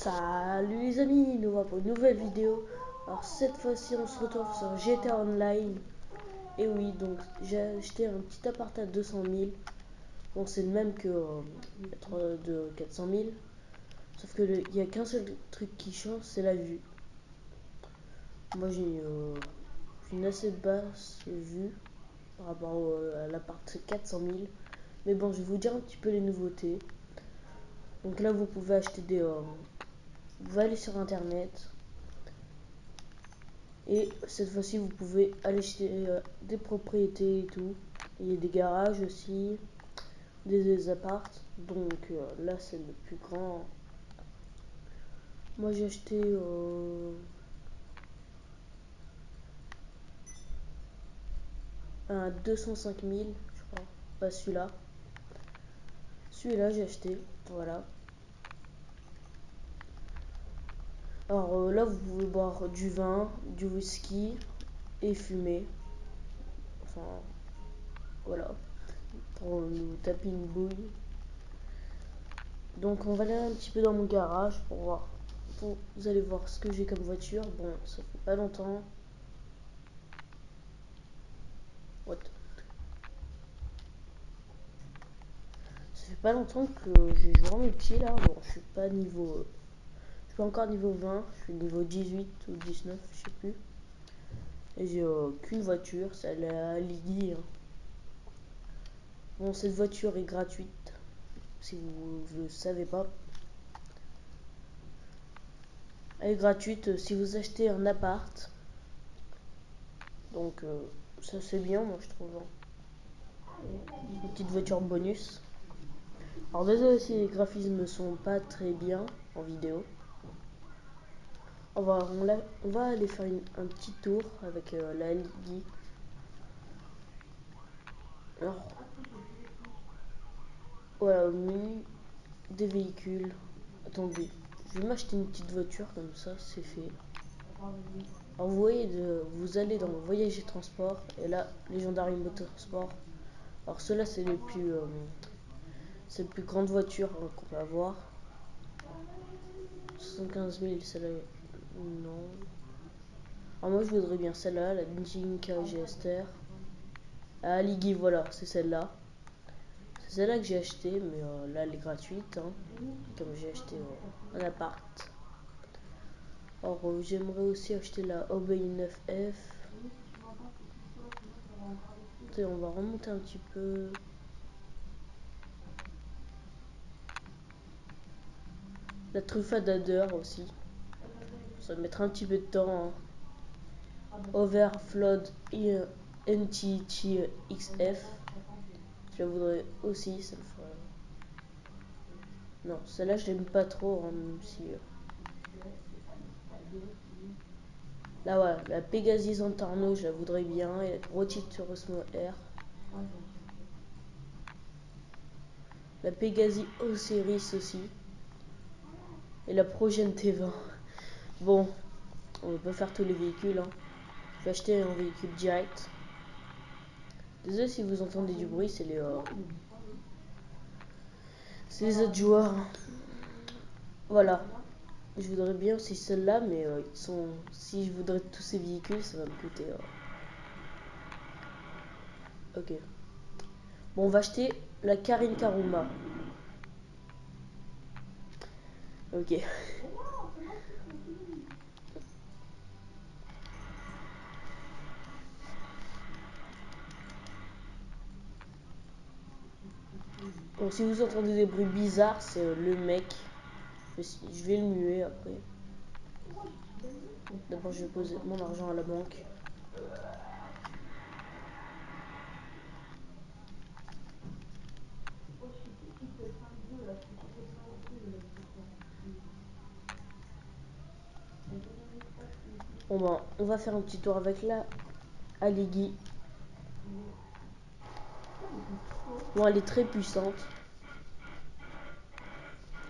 Salut les amis, nous voilà pour une nouvelle vidéo. Alors cette fois-ci on se retrouve sur GTA Online. Et oui, donc j'ai acheté un petit appart à 200 000. Bon, c'est le même que de 400 000. Sauf que il n'y a qu'un seul truc qui change, c'est la vue. Moi j'ai une assez basse vue par rapport à l'appart 400 000. Mais bon, je vais vous dire un petit peu les nouveautés. Donc là vous pouvez acheter des... vous allez sur internet. Et cette fois-ci, vous pouvez aller acheter des propriétés et tout. Il y a des garages aussi, des apparts. Donc là, c'est le plus grand. Moi, j'ai acheté un 205 000, je crois. Pas celui-là. Celui-là, j'ai acheté. Voilà. Alors là, vous pouvez boire du vin, du whisky et fumer. Enfin, voilà. Pour nous taper une bouille. Donc on va aller un petit peu dans mon garage pour voir. Vous allez voir ce que j'ai comme voiture. Bon, ça fait pas longtemps. What? Ça fait pas longtemps que j'ai joué en multi là. Bon, je suis pas niveau. Je suis pas encore niveau 20. Je suis niveau 18 ou 19, je sais plus. Et j'ai qu'une voiture, c'est la Ligui. Hein. Bon, cette voiture est gratuite. Si vous le savez pas. Elle est gratuite si vous achetez un appart. Donc ça c'est bien, moi je trouve. Une petite voiture bonus. Alors désolé si les graphismes ne sont pas très bien en vidéo. On va aller faire un petit tour avec la Ligui. Alors, voilà, au menu des véhicules. Attendez, je vais m'acheter une petite voiture comme ça, c'est fait. Alors vous voyez, vous allez dans voyage et transport, et là, Légendary Motorsport. Alors ceux-là, c'est les plus, c'est les plus grandes voitures hein, qu'on peut avoir. 75 000, celle-là, non. Alors moi, je voudrais bien celle-là, la Jinka GSR. Ah, Ligui, voilà, c'est celle-là. C'est celle-là que j'ai acheté, mais là, elle est gratuite, hein, comme j'ai acheté un appart. Alors, j'aimerais aussi acheter la Obey 9F. Et on va remonter un petit peu. La Truffadader aussi. Ça va mettre un petit peu de temps. Hein. Overflood NTT XF. Je la voudrais aussi, ça me ferait. Non, celle-là je l'aime pas trop, hein, même si. Là, ouais, la Pegasus Antarno, je la voudrais bien. Et la Rotit Turismo R. La Pegasus Osiris aussi. Et la Progen T20. Bon, on va pas faire tous les véhicules. Hein. Je vais acheter un véhicule direct. Désolé si vous entendez du bruit, c'est les autres joueurs. Voilà. Je voudrais bien aussi celle-là, mais ils sont. Si je voudrais tous ces véhicules, ça va me coûter. Ok. Bon, on va acheter la Karin Karuma. Ok. Bon, si vous entendez des bruits bizarres, c'est le mec. Je vais le muer après. D'abord, je vais poser mon argent à la banque. Bon ben, on va faire un petit tour avec la Aligui. Bon, elle est très puissante.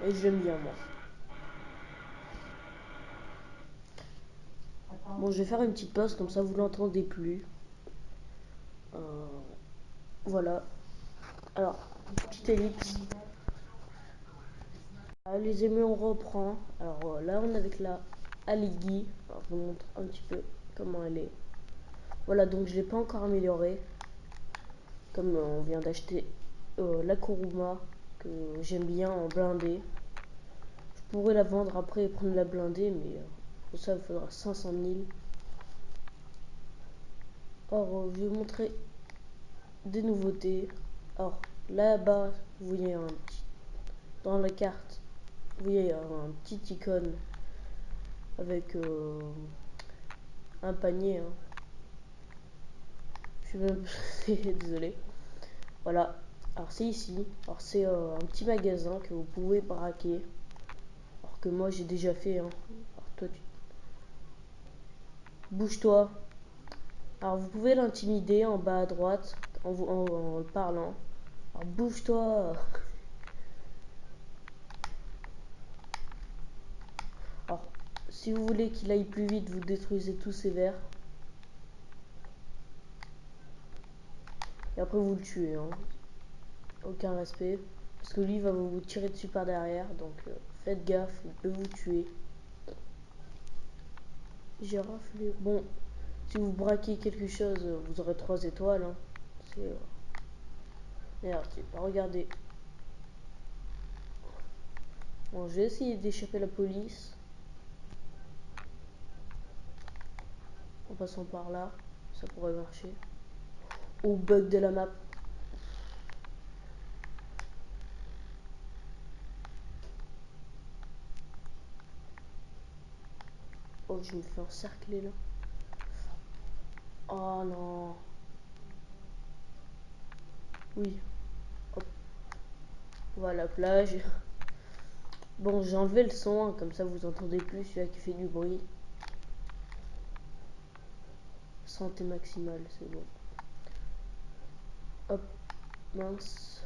Et j'aime bien moi. Bon, je vais faire une petite pause, comme ça vous l'entendez plus. Voilà. Alors, petite ellipse. Les amis, on reprend. Alors là, on est avec la Aligi. Alors, je vous montre un petit peu comment elle est. Voilà, donc je l'ai pas encore améliorée. Comme on vient d'acheter la Kuruma, que j'aime bien en blindé. Je pourrais la vendre après et prendre la blindée, mais pour ça, il faudra 500 000. Alors, je vais vous montrer des nouveautés. Alors, là-bas, vous voyez dans la carte, vous voyez un petit icône avec un panier. Hein. Je suis même désolé. Voilà. Alors c'est ici. Alors c'est un petit magasin que vous pouvez braquer. Alors que moi j'ai déjà fait. Hein. Alors toi tu bouge-toi. Alors vous pouvez l'intimider en bas à droite en le parlant. Alors bouge-toi. Alors si vous voulez qu'il aille plus vite, vous détruisez tous ces verres. Et après vous le tuez. Hein. Aucun respect. Parce que lui il va vous tirer dessus par derrière. Donc faites gaffe, il peut vous tuer. J'ai raflé. Bon, si vous braquez quelque chose, vous aurez 3 étoiles. Hein. C'est. Merde, j'ai pas regardé. Bon, je vais essayer d'échapper à la police. En passant par là. Ça pourrait marcher. Au bug de la map. Oh, je me fais encercler là. Oh non. Oui. Hop. On va à la plage. Bon, j'ai enlevé le son. Hein, comme ça, vous entendez plus celui-là qui fait du bruit. Santé maximale, c'est bon. Hop. Mince.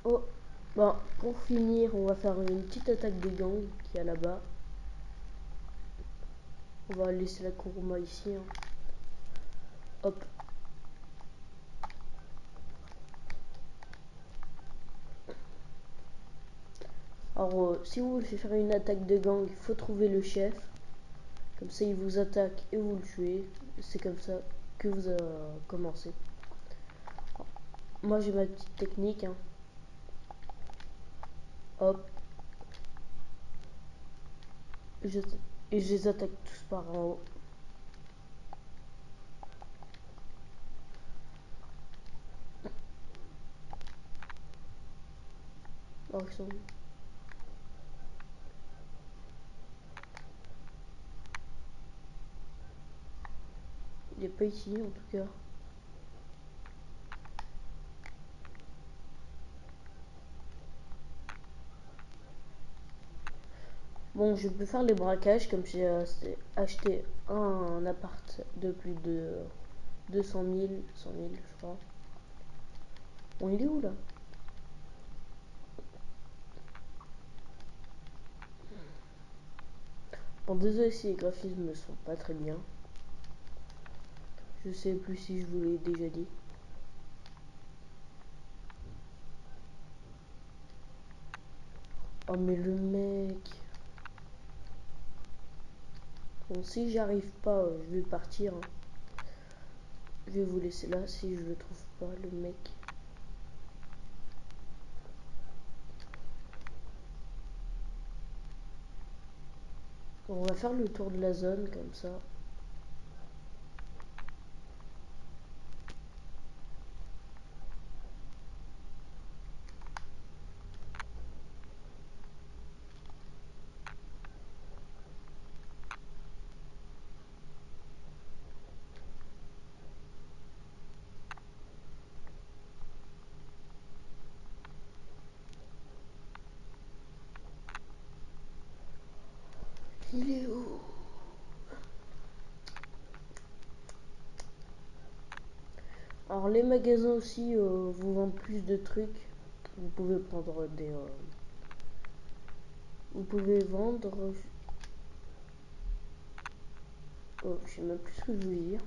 Oh. Bon, pour finir, on va faire une petite attaque des gangs qui est là-bas. On va laisser la Kuruma ici. Hein. Hop. Alors, si vous voulez faire une attaque de gang, il faut trouver le chef. Comme ça, il vous attaque et vous le tuez. C'est comme ça que vous commencez. Moi, j'ai ma petite technique. Hein. Hop. Et je les attaque tous par en haut. Alors, ils sont... Il n'est pas ici, en tout cas. Bon, je peux faire les braquages comme j'ai acheté un appart de plus de 200 000, 100 000, je crois. Bon, il est où, là? Bon, désolé si les graphismes ne sont pas très bien. Je sais plus si je vous l'ai déjà dit. Oh, mais le mec... Bon, si j'arrive pas, je vais partir. Hein. Je vais vous laisser là si je le trouve pas, le mec. Bon, on va faire le tour de la zone comme ça. Il est où? Alors les magasins aussi vous vendent plus de trucs. Vous pouvez prendre des... vous pouvez vendre... oh, je sais même plus ce que je voulais dire.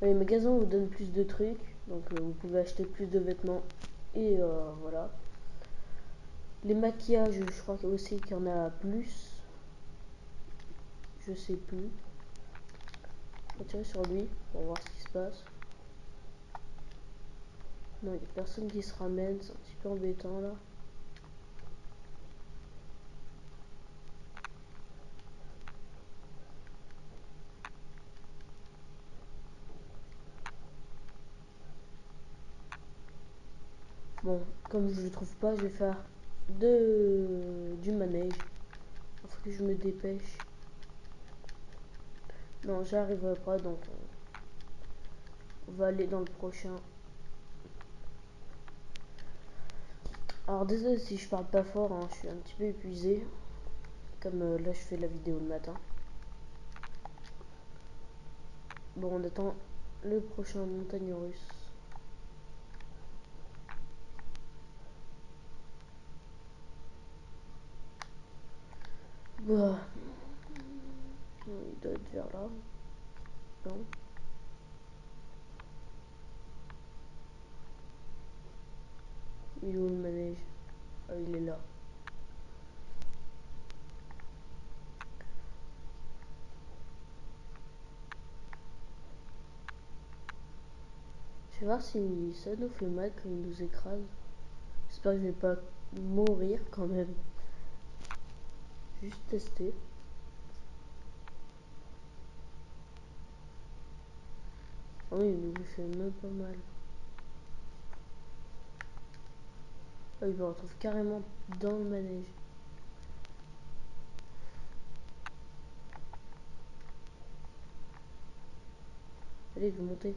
Les magasins vous donnent plus de trucs. Donc vous pouvez acheter plus de vêtements. Et voilà. Les maquillages, je crois aussi qu'il y en a plus. Je sais plus. On va tirer sur lui pour voir ce qui se passe. Non, il n'y a personne qui se ramène, c'est un petit peu embêtant là. Bon, comme je le trouve pas, je vais faire du manège. Il faut que je me dépêche. Non, j'arriverai pas, donc on va aller dans le prochain. Alors désolé si je parle pas fort, hein, je suis un petit peu épuisé. Comme là je fais la vidéo le matin. Bon, on attend le prochain montagne russe. Bah. Il doit être vers là. Non. Il est où le manège? Ah, il est là. Je vais voir si ça nous fait mal quand il nous écrase. J'espère que je vais pas mourir quand même. Juste tester. Ah oui, il nous fait même pas mal. Ah, il me retrouve carrément dans le manège. Allez, je vais monter.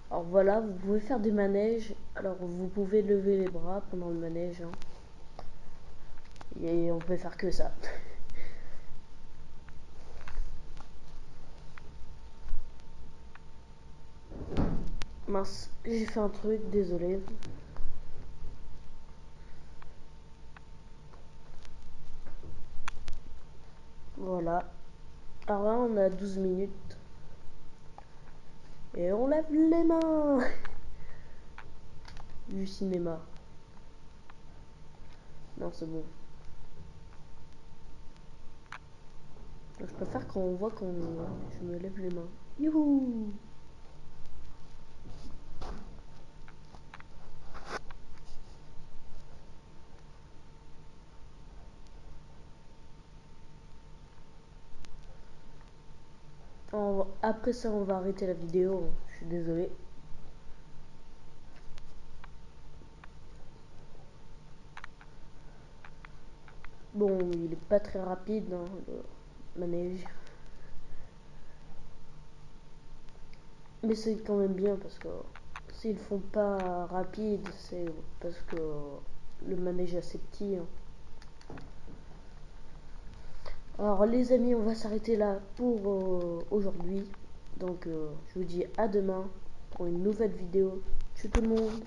Alors voilà, vous pouvez faire des manèges. Alors vous pouvez lever les bras pendant le manège. Hein. Et on peut faire que ça. Mince, j'ai fait un truc, désolé. Voilà. Alors là, on a 12 minutes. Et on lève les mains du cinéma. Non, c'est bon. Je préfère quand on voit qu'on je me lève les mains. Youhou! Après ça, on va arrêter la vidéo. Je suis désolé. Bon, il est pas très rapide, hein, le manège. Mais c'est quand même bien parce que s'ils font pas rapide, c'est parce que le manège est assez petit. Hein. Alors les amis, on va s'arrêter là pour aujourd'hui. Donc je vous dis à demain pour une nouvelle vidéo. Ciao tout le monde.